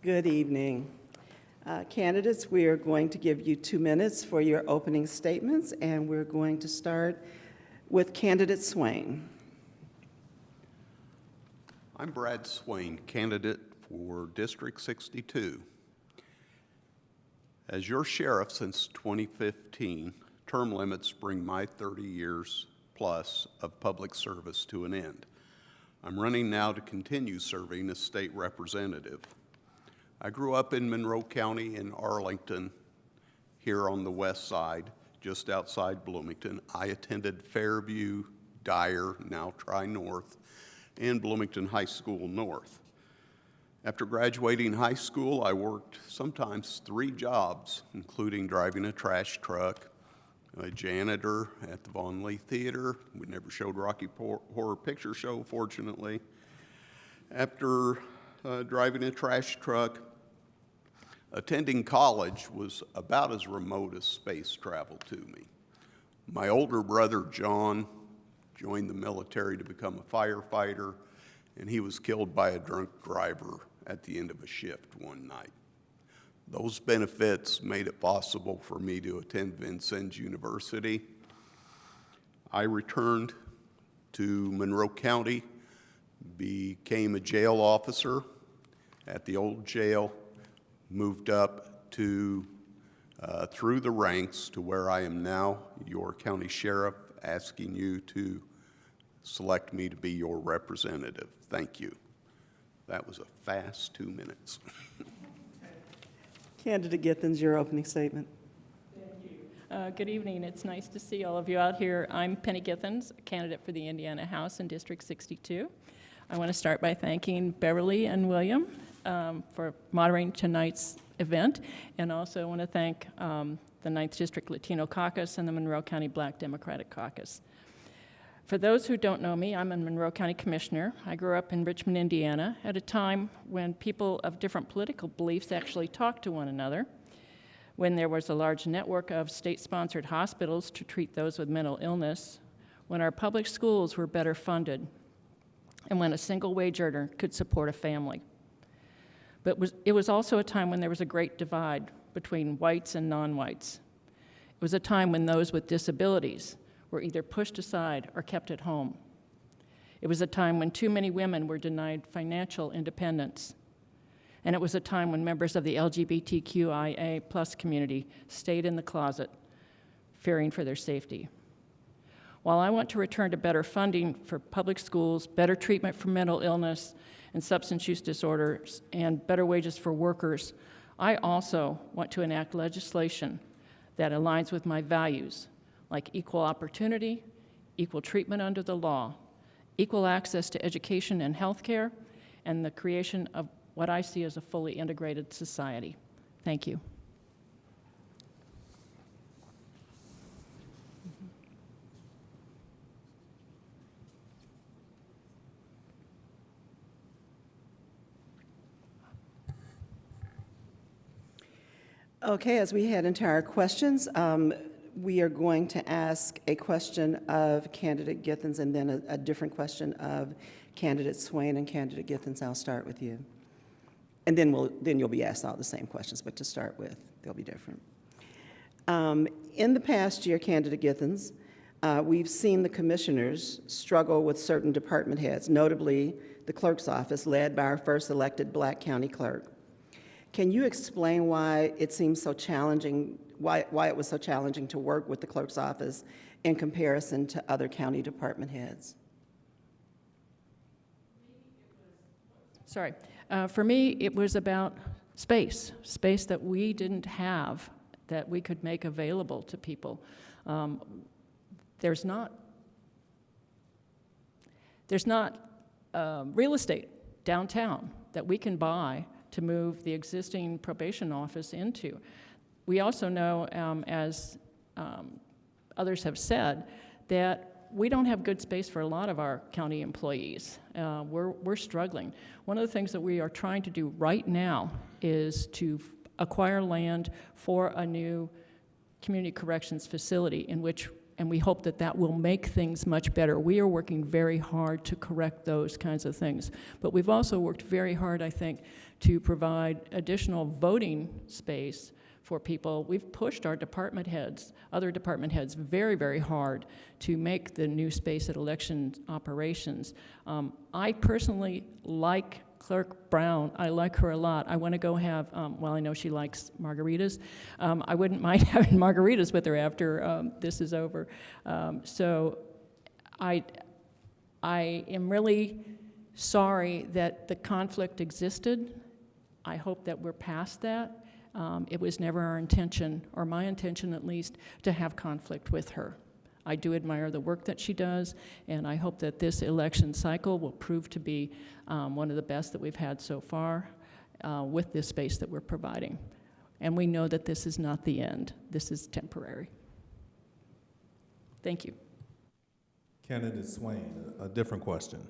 Good evening. Candidates, we are going to give you 2 minutes for your opening statements, and we're going to start with candidate Swain. I'm Brad Swain, candidate for District 62. As your sheriff since 2015, term limits bring my 30 years plus of public service to an end. I'm running now to continue serving as state representative. I grew up in Monroe County in Arlington, here on the west side, just outside Bloomington. I attended Fairview, Dyer, now Tri-North, and Bloomington High School North. After graduating high school, I worked sometimes 3 jobs, including driving a trash truck, a janitor at the Von Lee Theater. We never showed Rocky Horror Picture Show, fortunately. After driving a trash truck, attending college was about as remote as space travel to me. My older brother, John, joined the military to become a firefighter, and he was killed by a drunk driver at the end of a shift one night. Those benefits made it possible for me to attend Vincennes University. I returned to Monroe County, became a jail officer at the old jail, moved up to through the ranks to where I am now, your county sheriff, asking you to select me to be your representative. Thank you. That was a fast 2 minutes. Candidate Githens, your opening statement. Thank you. Good evening. It's nice to see all of you out here. I'm Penny Githens, a candidate for the Indiana House in District 62. I want to start by thanking Beverly and William for moderating tonight's event, and also I want to thank the 9th District Latino Caucus and the Monroe County Black Democratic Caucus. For those who don't know me, I'm a Monroe County Commissioner. I grew up in Richmond, Indiana, at a time when people of different political beliefs actually talked to one another, when there was a large network of state-sponsored hospitals to treat those with mental illness, when our public schools were better funded, and when a single wage earner could support a family. But it was also a time when there was a great divide between whites and non-whites. It was a time when those with disabilities were either pushed aside or kept at home. It was a time when too many women were denied financial independence. And it was a time when members of the LGBTQIA+ community stayed in the closet, fearing for their safety. While I want to return to better funding for public schools, better treatment for mental illness and substance use disorders, and better wages for workers, I also want to enact legislation that aligns with my values, like equal opportunity, equal treatment under the law, equal access to education and health care, and the creation of what I see as a fully integrated society. Thank you. Okay, as we head into our questions, we are going to ask a question of candidate Githens and then a different question of candidate Swain and candidate Githens. I'll start with you. And then you'll be asked all the same questions, but to start with, they'll be different. In the past year, candidate Githens, we've seen the commissioners struggle with certain department heads, notably the clerk's office led by our first elected Black county clerk. Can you explain why it seems so challenging, why it was so challenging to work with the clerk's office in comparison to other county department heads? For me, it was about space that we didn't have, that we could make available to people. There's not real estate downtown that we can buy to move the existing probation office into. We also know, as others have said, that we don't have good space for a lot of our county employees. We're struggling. One of the things that we are trying to do right now is to acquire land for a new community corrections facility in which and we hope that that will make things much better. We are working very hard to correct those kinds of things. But we've also worked very hard, I think, to provide additional voting space for people. We've pushed our department heads, other department heads, very, very hard to make the new space at election operations. I personally like Clerk Brown. I like her a lot. I want to go have, well, I know she likes margaritas. I wouldn't mind having margaritas with her after this is over. So I am really sorry that the conflict existed. I hope that we're past that. It was never our intention, or my intention at least, to have conflict with her. I do admire the work that she does, and I hope that this election cycle will prove to be one of the best that we've had so far with this space that we're providing. And we know that this is not the end. This is temporary. Thank you. Candidate Swain, a different question.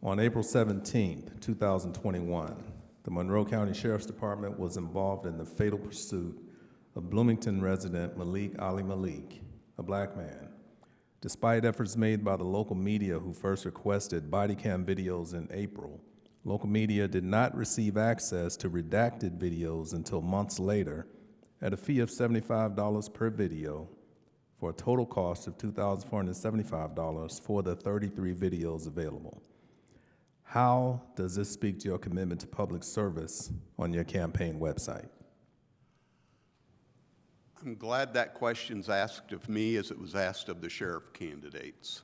On April 17th, 2021, the Monroe County Sheriff's Department was involved in the fatal pursuit of Bloomington resident Malik Ali Malik, a black man. Despite efforts made by the local media who first requested body cam videos in April, local media did not receive access to redacted videos until months later at a fee of $75 per video for a total cost of $2,475 for the 33 videos available. How does this speak to your commitment to public service on your campaign website? I'm glad that question's asked of me as it was asked of the sheriff candidates,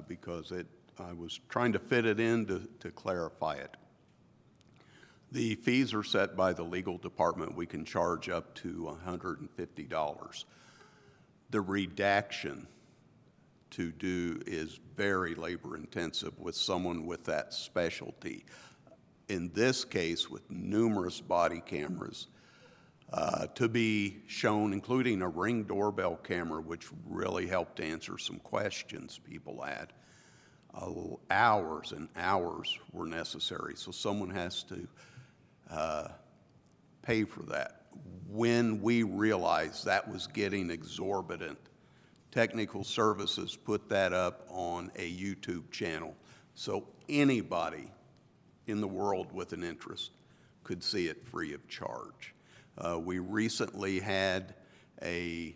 because I was trying to fit it in to clarify it. The fees are set by the legal department. We can charge up to $150. The redaction to do is very labor intensive with someone with that specialty. In this case, with numerous body cameras, to be shown, including a Ring doorbell camera, which really helped answer some questions people had. Hours and hours were necessary, so someone has to pay for that. When we realized that was getting exorbitant, Technical Services put that up on a YouTube channel, so anybody in the world with an interest could see it free of charge. We recently had an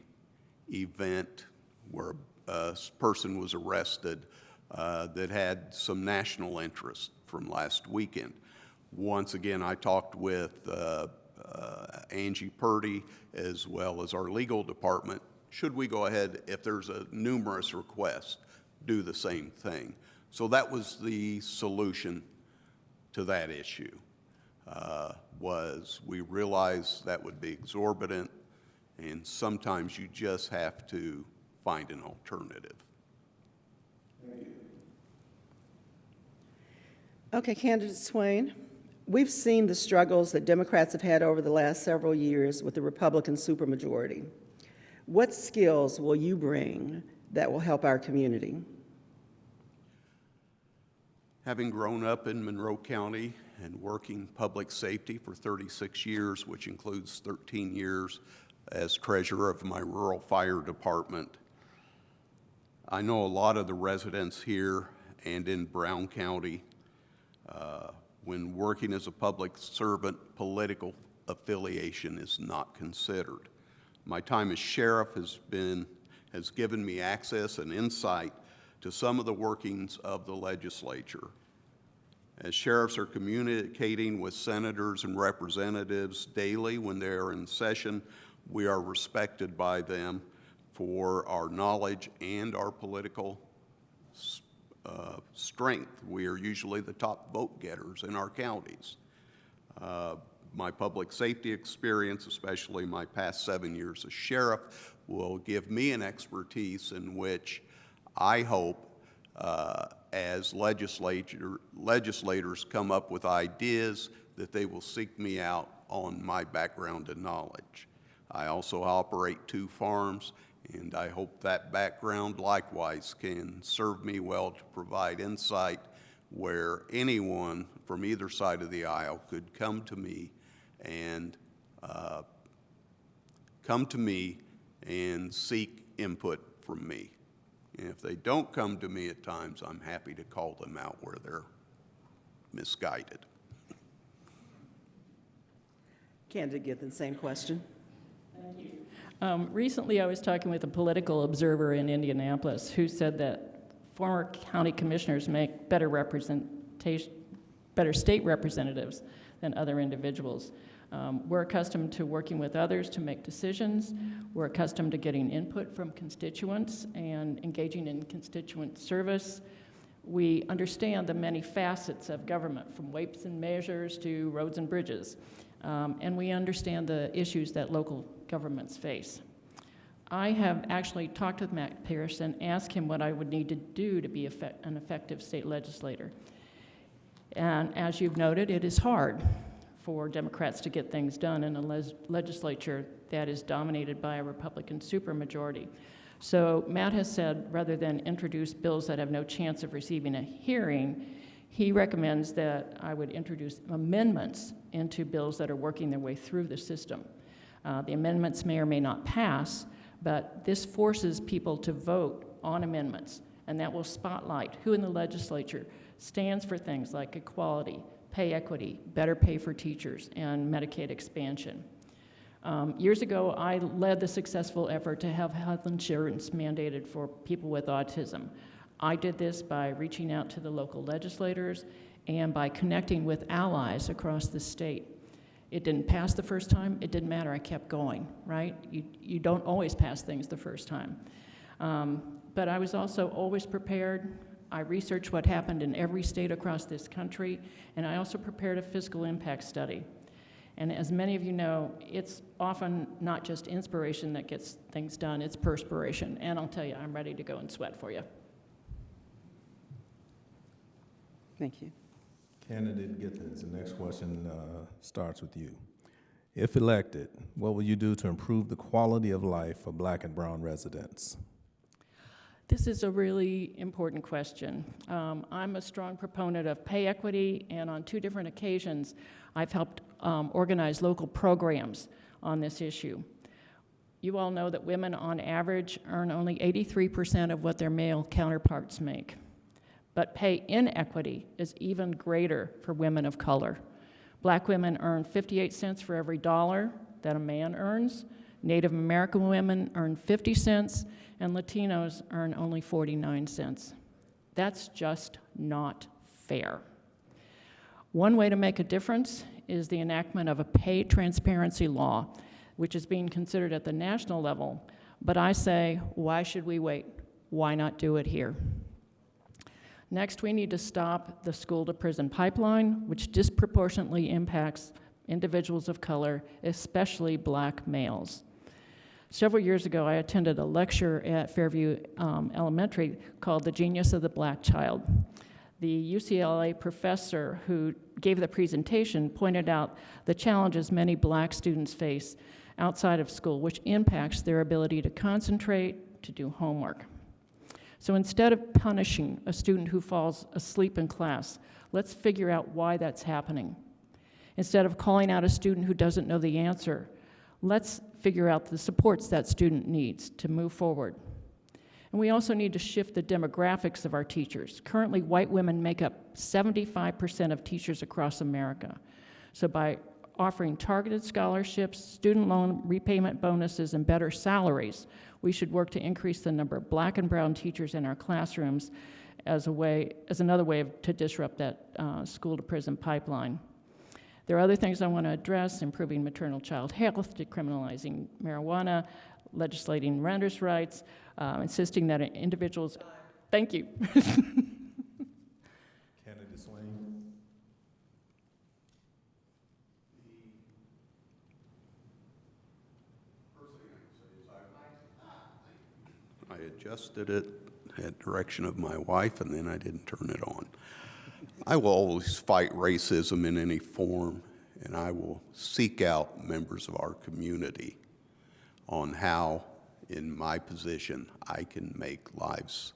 event where a person was arrested that had some national interest from last weekend. Once again, I talked with Angie Purdy as well as our legal department. Should we go ahead, if there's a numerous request, do the same thing? So that was the solution to that issue. Was we realized that would be exorbitant, and sometimes you just have to find an alternative. Okay, Candidate Swain, we've seen the struggles that Democrats have had over the last several years with the Republican supermajority. What skills will you bring that will help our community? Having grown up in Monroe County and working public safety for 36 years, which includes 13 years as treasurer of my rural fire department, I know a lot of the residents here and in Brown County. When working as a public servant, political affiliation is not considered. My time as sheriff has given me access and insight to some of the workings of the legislature. As sheriffs are communicating with senators and representatives daily when they're in session, we are respected by them for our knowledge and our political strength. We are usually the top vote getters in our counties. My public safety experience, especially my past 7 years as sheriff, will give me an expertise in which I hope as legislators come up with ideas that they will seek me out on my background and knowledge. I also operate 2 farms, and I hope that background likewise can serve me well to provide insight where anyone from either side of the aisle could come to me and seek input from me. And if they don't come to me at times, I'm happy to call them out where they're misguided. Candidate Githens, same question. Recently, I was talking with a political observer in Indianapolis who said that former county commissioners make better state representatives than other individuals. We're accustomed to working with others to make decisions. We're accustomed to getting input from constituents and engaging in constituent service. We understand the many facets of government, from weights and measures to roads and bridges. And we understand the issues that local governments face. I have actually talked with Matt Pierce and asked him what I would need to do to be an effective state legislator. And as you've noted, it is hard for Democrats to get things done in a legislature that is dominated by a Republican supermajority. So Matt has said, rather than introduce bills that have no chance of receiving a hearing, he recommends that I would introduce amendments into bills that are working their way through the system. The amendments may or may not pass, but this forces people to vote on amendments, and that will spotlight who in the legislature stands for things like equality, pay equity, better pay for teachers, and Medicaid expansion. Years ago, I led the successful effort to have health insurance mandated for people with autism. I did this by reaching out to the local legislators and by connecting with allies across the state. It didn't pass the first time. It didn't matter. I kept going, right? You don't always pass things the first time. But I was also always prepared. I researched what happened in every state across this country, and I also prepared a fiscal impact study. And as many of you know, it's often not just inspiration that gets things done, it's perspiration. And I'll tell you, I'm ready to go and sweat for you. Thank you. Candidate Githens, the next question starts with you. If elected, what will you do to improve the quality of life for Black and brown residents? This is a really important question. I'm a strong proponent of pay equity, and on 2 different occasions, I've helped organize local programs on this issue. You all know that women on average earn only 83% of what their male counterparts make. But pay inequity is even greater for women of color. Black women earn 58 cents for every dollar that a man earns. Native American women earn 50 cents, and Latinos earn only 49 cents. That's just not fair. One way to make a difference is the enactment of a pay transparency law, which is being considered at the national level. But I say, why should we wait? Why not do it here? Next, we need to stop the school-to-prison pipeline, which disproportionately impacts individuals of color, especially Black males. Several years ago, I attended a lecture at Fairview Elementary called The Genius of the Black Child. The UCLA professor who gave the presentation pointed out the challenges many Black students face outside of school, which impacts their ability to concentrate, to do homework. So instead of punishing a student who falls asleep in class, let's figure out why that's happening. Instead of calling out a student who doesn't know the answer, let's figure out the supports that student needs to move forward. And we also need to shift the demographics of our teachers. Currently, white women make up 75% of teachers across America. So by offering targeted scholarships, student loan repayment bonuses, and better salaries, we should work to increase the number of Black and brown teachers in our classrooms as another way to disrupt that school-to-prison pipeline. There are other things I want to address: improving maternal-child health, decriminalizing marijuana, legislating renters' rights, insisting that individuals. Thank you. Candidate Swain. I adjusted it at direction of my wife, and then I didn't turn it on. I will always fight racism in any form, and I will seek out members of our community on how, in my position, I can make lives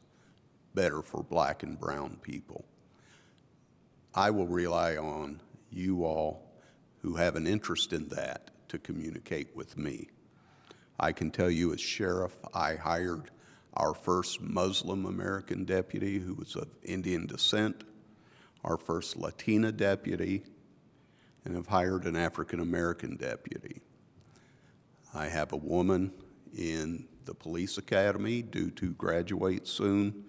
better for Black and brown people. I will rely on you all who have an interest in that to communicate with me. I can tell you as sheriff, I hired our first Muslim American deputy who was of Indian descent, our first Latina deputy, and have hired an African American deputy. I have a woman in the police academy due to graduate soon.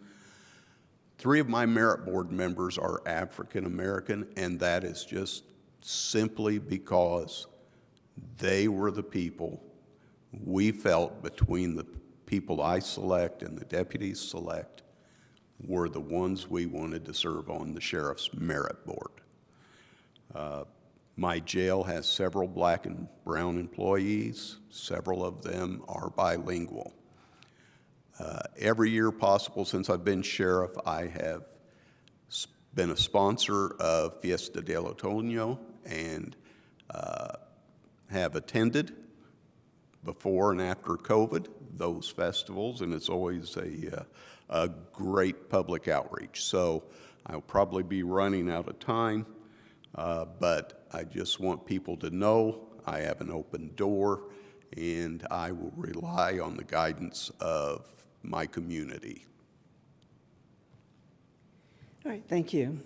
3 of my merit board members are African American, and that is just simply because they were the people we felt, between the people I select and the deputies select, were the ones we wanted to serve on the sheriff's merit board. My jail has several black and brown employees. Several of them are bilingual. Every year possible since I've been sheriff, I have been a sponsor of Fiesta del Otoño and have attended before and after COVID those festivals, and it's always a great public outreach. So I'll probably be running out of time, but I just want people to know I have an open door, and I will rely on the guidance of my community. All right, thank you.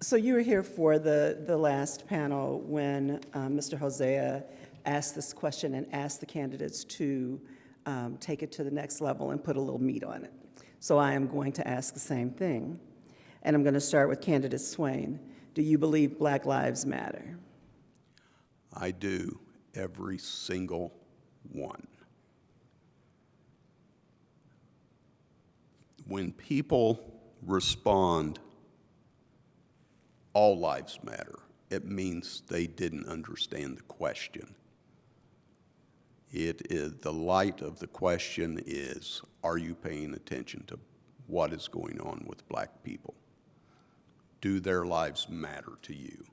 So you were here for the last panel when Mr. Hosea asked this question and asked the candidates to take it to the next level and put a little meat on it. So I am going to ask the same thing. And I'm going to start with candidate Swain. Do you believe Black Lives Matter? I do, every single one. When people respond, all lives matter, it means they didn't understand the question. It is, the light of the question is, are you paying attention to what is going on with black people? Do their lives matter to you?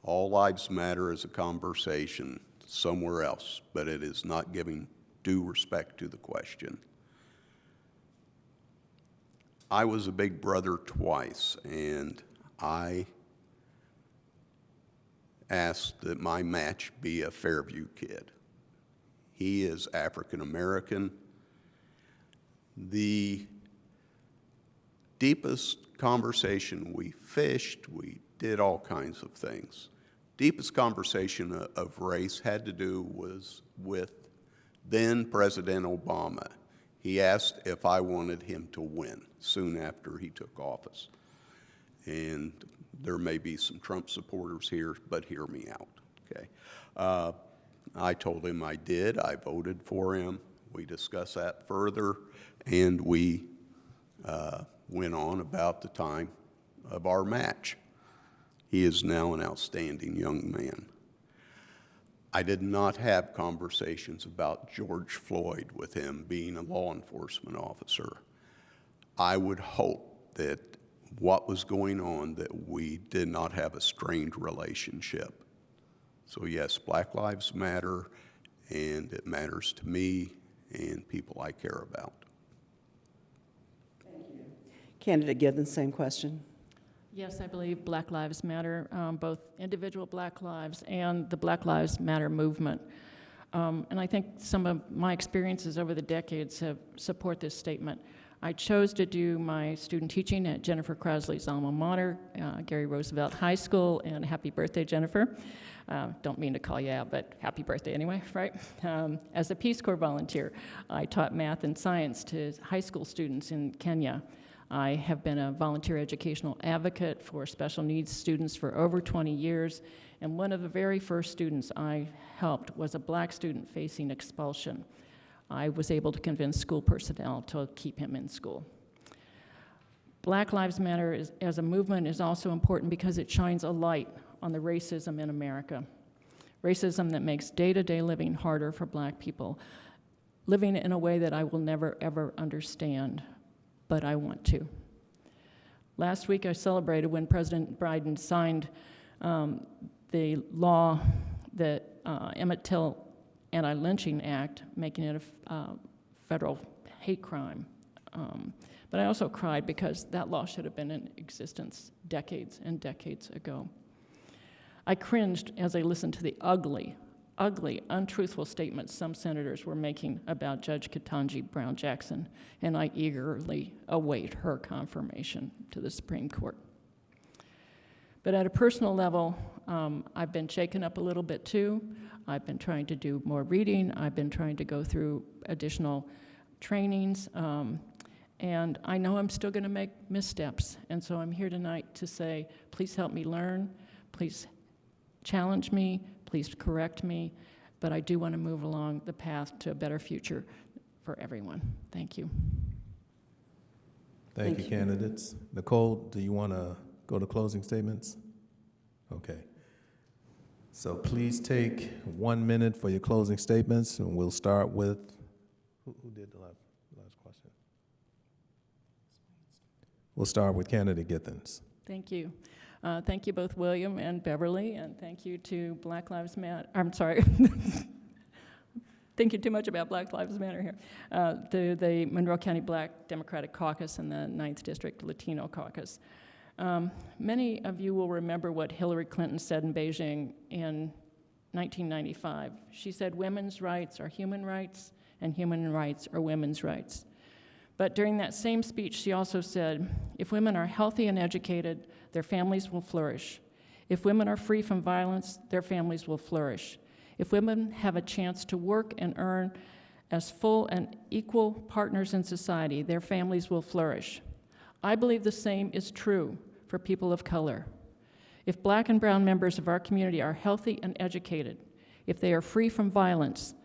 All lives matter is a conversation somewhere else, but it is not giving due respect to the question. I was a big brother twice, and I asked that my match be a Fairview kid. He is African American. The deepest conversation, we fished, we did all kinds of things. Deepest conversation of race had to do was with then President Obama. He asked if I wanted him to win soon after he took office. And there may be some Trump supporters here, but hear me out, okay? I told him I did. I voted for him. We discussed that further, and we went on about the time of our match. He is now an outstanding young man. I did not have conversations about George Floyd with him being a law enforcement officer. I would hope that what was going on, that we did not have a strained relationship. So yes, Black Lives Matter, and it matters to me and people I care about. Thank you. Candidate Githens, same question. Yes, I believe Black Lives Matter, both individual Black lives and the Black Lives Matter movement. And I think some of my experiences over the decades have support this statement. I chose to do my student teaching at Jennifer Crosley's alma mater, Gary Roosevelt High School, and happy birthday, Jennifer. Don't mean to call you out, but happy birthday anyway, right? As a Peace Corps volunteer, I taught math and science to high school students in Kenya. I have been a volunteer educational advocate for special needs students for over 20 years, and one of the very first students I helped was a black student facing expulsion. I was able to convince school personnel to keep him in school. Black Lives Matter as a movement is also important because it shines a light on the racism in America. Racism that makes day-to-day living harder for black people, living in a way that I will never, ever understand, but I want to. Last week I celebrated when President Biden signed the law that Emmett Till Anti-Lynching Act, making it a federal hate crime. But I also cried because that law should have been in existence decades and decades ago. I cringed as I listened to the ugly ugly, untruthful statements some senators were making about Judge Ketanji Brown Jackson, and I eagerly await her confirmation to the Supreme Court. But at a personal level, I've been shaken up a little bit too. I've been trying to do more reading. I've been trying to go through additional trainings, and I know I'm still going to make missteps. And so I'm here tonight to say, please help me learn. Please challenge me. Please correct me. But I do want to move along the path to a better future for everyone. Thank you. Thank you, candidates. Nicole, do you want to go to closing statements? Okay. So please take 1 minute for your closing statements, and we'll start with, who did the last question? We'll start with candidate Githens. Thank you. Thank you both, William and Beverly, and thank you to Black Lives Matter. I'm sorry. Thinking too much about Black Lives Matter here. To the Monroe County Black Democratic Caucus and the 9th District Latino Caucus. Many of you will remember what Hillary Clinton said in Beijing in 1995. She said, women's rights are human rights, and human rights are women's rights. But during that same speech, she also said, if women are healthy and educated, their families will flourish. If women are free from violence, their families will flourish. If women have a chance to work and earn as full and equal partners in society, their families will flourish. I believe the same is true for people of color. If Black and brown members of our community are healthy and educated, if they are free from violence,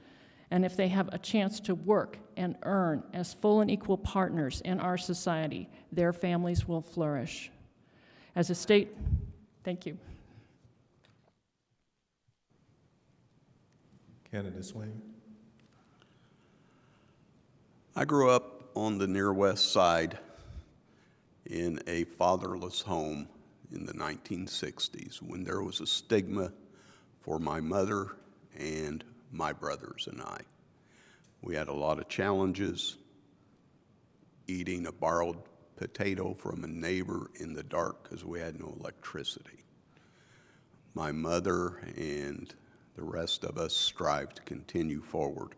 and if they have a chance to work and earn as full and equal partners in our society, their families will flourish. As a state, thank you. Candidate Swain. I grew up on the near west side in a fatherless home in the 1960s when there was a stigma for my mother and my brothers and I. We had a lot of challenges, eating a borrowed potato from a neighbor in the dark because we had no electricity. My mother and the rest of us strive to continue forward.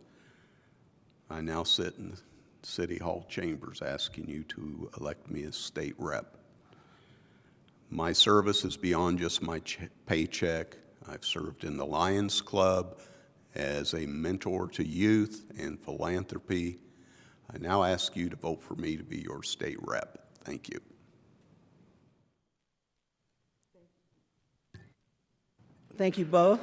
I now sit in the City Hall chambers asking you to elect me as state rep. My service is beyond just my paycheck. I've served in the Lions Club as a mentor to youth and philanthropy. I now ask you to vote for me to be your state rep. Thank you. Thank you both.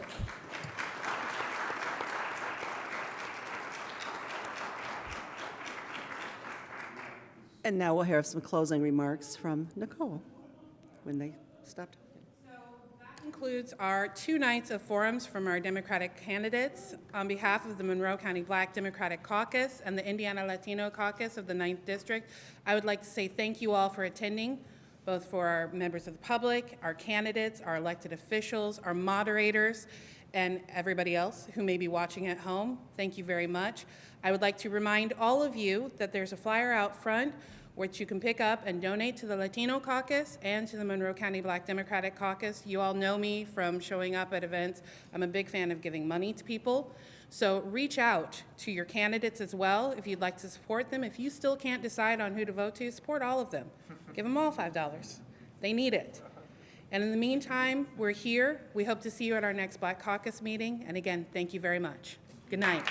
And now we'll hear some closing remarks from Nicole when they stop talking. Concludes our 2 nights of forums from our Democratic candidates. On behalf of the Monroe County Black Democratic Caucus and the Indiana Latino Caucus of the 9th District, I would like to say thank you all for attending, both for our members of the public, our candidates, our elected officials, our moderators, and everybody else who may be watching at home. Thank you very much. I would like to remind all of you that there's a flyer out front which you can pick up and donate to the Latino Caucus and to the Monroe County Black Democratic Caucus. You all know me from showing up at events. I'm a big fan of giving money to people. So reach out to your candidates as well if you'd like to support them. If you still can't decide on who to vote to, support all of them. Give them all $5. They need it. And in the meantime, we're here. We hope to see you at our next Black Caucus meeting. And again, thank you very much. Good night.